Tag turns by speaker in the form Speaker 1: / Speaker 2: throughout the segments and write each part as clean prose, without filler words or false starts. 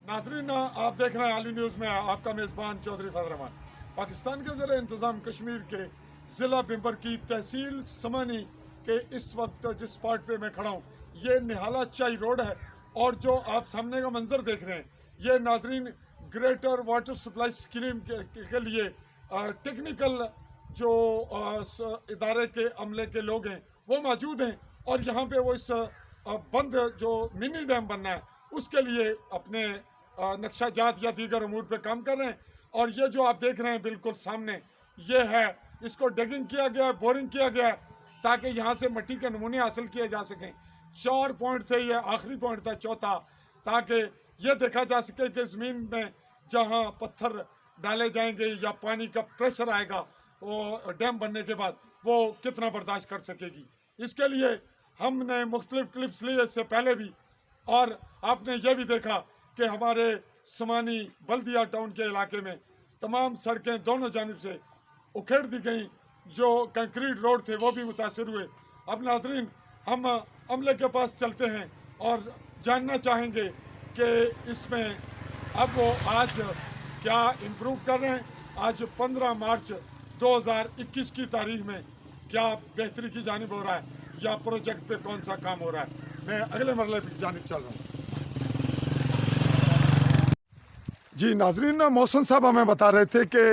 Speaker 1: नाजरीन, आप देख रहे हैं आली न्यूज़ में आपका मेज़बान चौधरी फजल रहमान। पाकिस्तान के ज़र इंतज़ाम कश्मीर के ज़िला बिम्बर की तहसील समानी के इस वक्त जिस स्पॉट पे मैं खड़ा हूँ, ये निहाला चाई रोड है। और जो आप सामने का मंजर देख रहे हैं, ये नाजरीन ग्रेटर वाटर सप्लाई स्कीम के लिए टेक्निकल जो इदारे के अमले के लोग हैं वो मौजूद हैं। और यहाँ पे वो इस बंद जो मिनी डैम बनना है उसके लिए अपने नक्शाजात या दीगर अमूर पे काम कर रहे हैं। और ये जो आप देख रहे हैं बिल्कुल सामने, ये है, इसको डगिंग किया गया है, बोरिंग किया गया है ताकि यहाँ से मिट्टी के नमूने हासिल किए जा सकें। 4 पॉइंट थे, ये आखिरी पॉइंट था चौथा, ताकि ये देखा जा सके कि ज़मीन में जहाँ पत्थर डाले जाएंगे या पानी का प्रेशर आएगा वो डैम बनने के बाद वो कितना बर्दाश्त कर सकेगी। इसके लिए हमने मुख्तलिफ क्लिप्स लिए इससे पहले भी, और आपने ये भी देखा कि हमारे समानी बल्दिया टाउन के इलाके में तमाम सड़कें दोनों जानिब से उखेड़ दी गई, जो कंक्रीट रोड थे वो भी मुतासर हुए। अब नाजरीन, हम अमले के पास चलते हैं और जानना चाहेंगे कि इसमें अब वो आज क्या इम्प्रूव कर रहे हैं। आज 15 मार्च 2021 की तारीख में क्या बेहतरी की जानिब हो रहा है या प्रोजेक्ट पे कौन सा काम हो रहा है। मैं अगले मरले की जानिब चल रहा हूँ। जी नाजरीन, मौसम साहब हमें बता रहे थे कि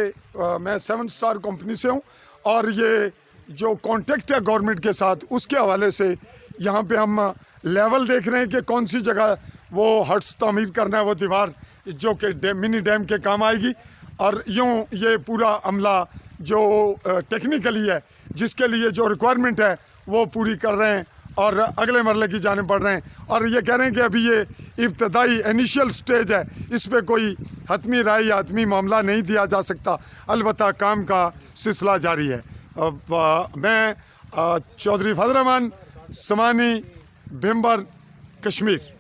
Speaker 1: मैं 7 स्टार कंपनी से हूँ और ये जो कॉन्टेक्ट है गवर्नमेंट के साथ उसके हवाले से यहाँ पे हम लेवल देख रहे हैं कि कौन सी जगह वो हट्स तामीर करना है, वो दीवार जो कि मिनी डैम के काम आएगी। और यूँ ये पूरा अमला जो टेक्निकली है जिसके लिए जो रिक्वायरमेंट है वो पूरी कर रहे हैं और अगले मरले की जाने बढ़ रहे हैं। और ये कह रहे हैं कि अभी ये इब्तदाई इनिशियल स्टेज है, इस पर कोई हतमी राय या हतमी मामला नहीं दिया जा सकता, अलबत्ता काम का सिलसिला जारी है। मैं चौधरी फजल रहमान, समानी बिम्बर, कश्मीर।